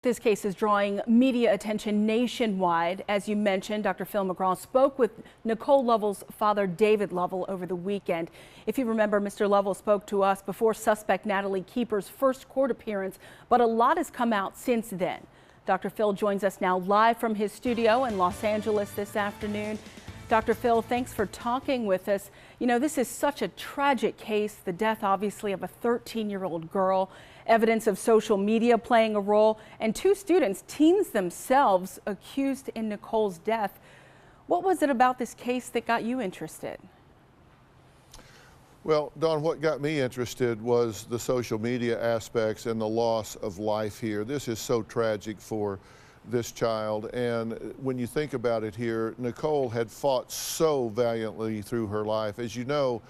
This case is drawing media attention nationwide. As you mentioned, Dr. Phil McGraw spoke with Nicole Lovell's father, David Lovell, over the weekend. If you remember, Mr. Lovell spoke to us before suspect Natalie Keeper's first court appearance, but a lot has come out since then. Dr. Phil joins us now live from his studio in Los Angeles this afternoon. Dr. Phil, thanks for talking with us. You know, this is such a tragic case, the death obviously of a 13-year-old girl, evidence of social media playing a role, and two students, teens themselves, accused in Nicole's death. What was it about this case that got you interested? Well, Dawn, what got me interested was the social media aspects and the loss of life here. This is so tragic for this child, and when you think about it here, Nicole had fought so valiantly through her life. As you know,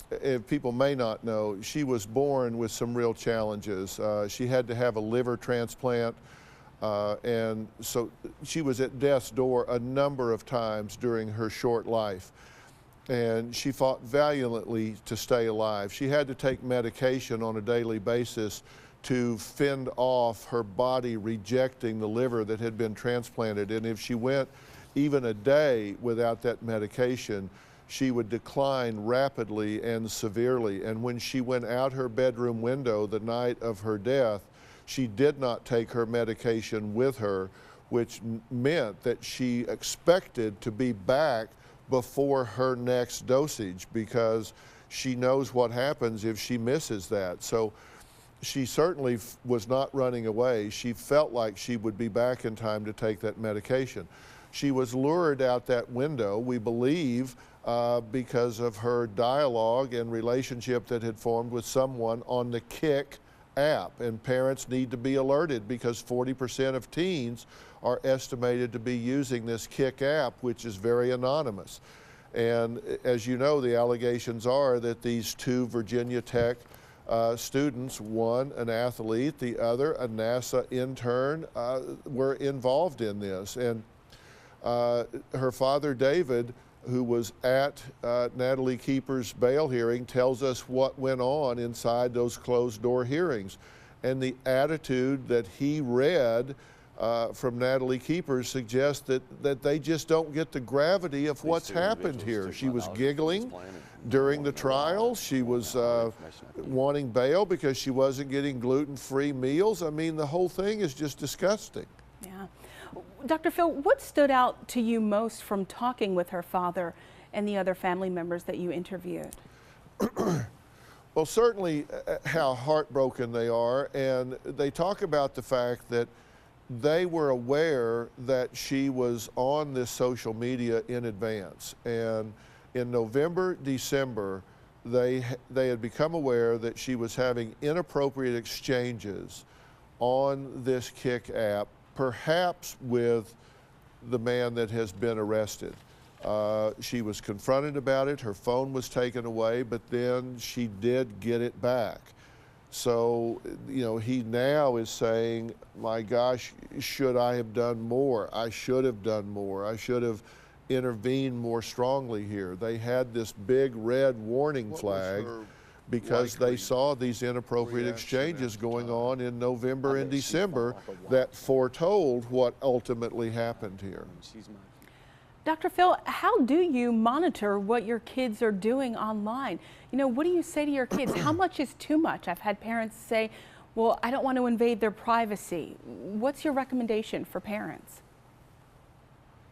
if people may not know, she was born with some real challenges. She had to have a liver transplant, and so she was at death's door a number of times during her short life. And she fought valiantly to stay alive. She had to take medication on a daily basis to fend off her body rejecting the liver that had been transplanted. And if she went even a day without that medication, she would decline rapidly and severely. And when she went out her bedroom window the night of her death, she did not take her medication with her, which meant that she expected to be back before her next dosage, because she knows what happens if she misses that. So she certainly was not running away. She felt like she would be back in time to take that medication. She was lured out that window, we believe, because of her dialogue and relationship that had formed with someone on the Kick app. And parents need to be alerted, because 40% of teens are estimated to be using this Kick app, which is very anonymous. And as you know, the allegations are that these two Virginia Tech students, one an athlete, the other a NASA intern, were involved in this. And her father, David, who was at Natalie Keeper's bail hearing, tells us what went on inside those closed door hearings. And the attitude that he read from Natalie Keeper suggests that they just don't get the gravity of what's happened here. She was giggling during the trial. She was wanting bail because she wasn't getting gluten-free meals. I mean, the whole thing is just disgusting. Yeah. Dr. Phil, what stood out to you most from talking with her father and the other family members that you interviewed? Well, certainly how heartbroken they are, and they talk about the fact that they were aware that she was on this social media in advance. And in November, December, they had become aware that she was having inappropriate exchanges on this Kick app, perhaps with the man that has been arrested. She was confronted about it, her phone was taken away, but then she did get it back. So, you know, he now is saying, my gosh, should I have done more? I should have done more. I should have intervened more strongly here. They had this big red warning flag because they saw these inappropriate exchanges going on in November and December that foretold what ultimately happened here. Dr. Phil, how do you monitor what your kids are doing online? You know, what do you say to your kids? How much is too much? I've had parents say, well, I don't want to invade their privacy. What's your recommendation for parents?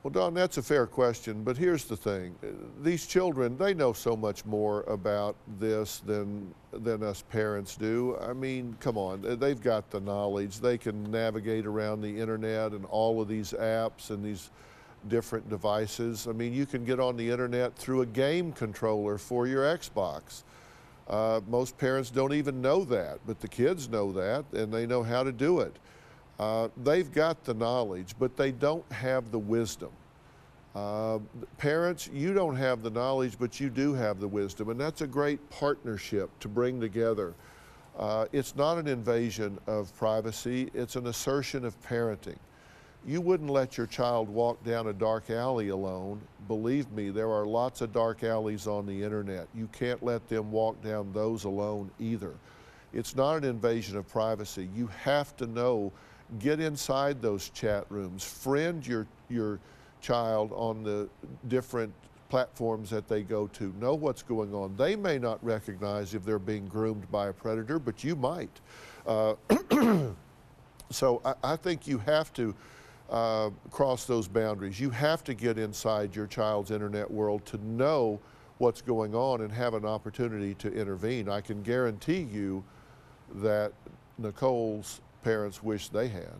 Well, Dawn, that's a fair question, but here's the thing. These children, they know so much more about this than us parents do. I mean, come on, they've got the knowledge. They can navigate around the internet and all of these apps and these different devices. I mean, you can get on the internet through a game controller for your Xbox. Most parents don't even know that, but the kids know that, and they know how to do it. They've got the knowledge, but they don't have the wisdom. Parents, you don't have the knowledge, but you do have the wisdom, and that's a great partnership to bring together. It's not an invasion of privacy, it's an assertion of parenting. You wouldn't let your child walk down a dark alley alone. Believe me, there are lots of dark alleys on the internet. You can't let them walk down those alone either. It's not an invasion of privacy. You have to know Get inside those chat rooms. Friend your child on the different platforms that they go to. Know what's going on. They may not recognize if they're being groomed by a predator, but you might. So I think you have to cross those boundaries. You have to get inside your child's internet world to know what's going on and have an opportunity to intervene. I can guarantee you that Nicole's parents wish they had.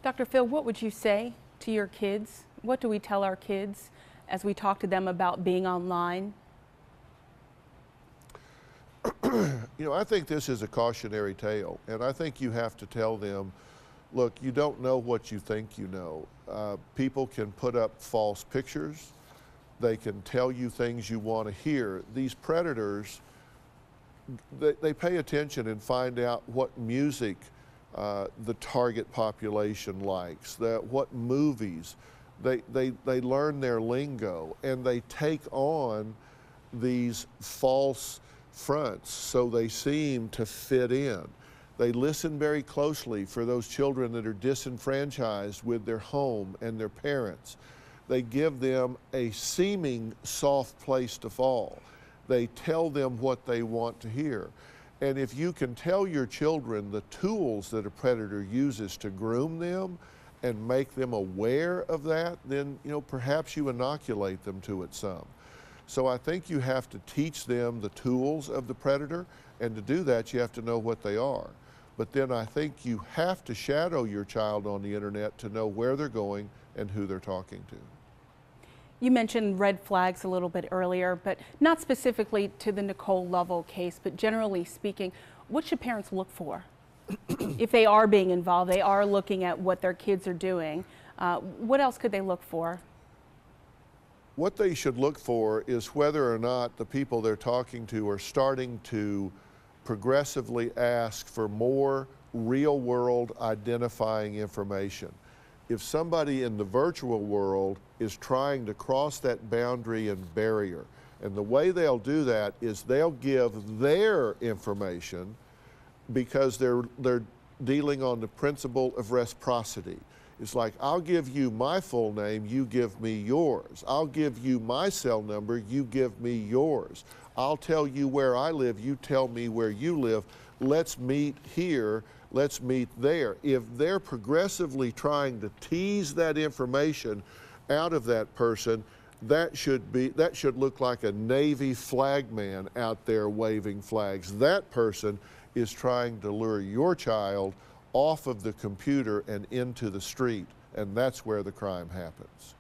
Dr. Phil, what would you say to your kids? What do we tell our kids as we talk to them about being online? You know, I think this is a cautionary tale, and I think you have to tell them, look, you don't know what you think you know. People can put up false pictures. They can tell you things you want to hear. These predators, they pay attention and find out what music the target population likes, what movies. They learn their lingo, and they take on these false fronts so they seem to fit in. They listen very closely for those children that are disenfranchised with their home and their parents. They give them a seeming soft place to fall. They tell them what they want to hear. And if you can tell your children the tools that a predator uses to groom them and make them aware of that, then perhaps you inoculate them to it some. So I think you have to teach them the tools of the predator, and to do that you have to know what they are. But then I think you have to shadow your child on the internet to know where they're going and who they're talking to. You mentioned red flags a little bit earlier, but not specifically to the Nicole Lovell case, but generally speaking, what should parents look for? If they are being involved, they are looking at what their kids are doing, what else could they look for? What they should look for is whether or not the people they're talking to are starting to progressively ask for more real-world identifying information. If somebody in the virtual world is trying to cross that boundary and barrier, and the way they'll do that is they'll give their information because they're dealing on the principle of reciprocity. It's like, I'll give you my full name, you give me yours. I'll give you my cell number, you give me yours. I'll tell you where I live, you tell me where you live. Let's meet here, let's meet there. If they're progressively trying to tease that information out of that person, that should look like a Navy flagman out there waving flags. That person is trying to lure your child off of the computer and into the street, and that's where the crime happens.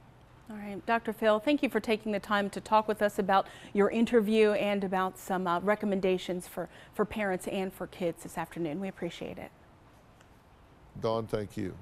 All right, Dr. Phil, thank you for taking the time to talk with us about your interview and about some recommendations for parents and for kids this afternoon. We appreciate it. Dawn, thank you.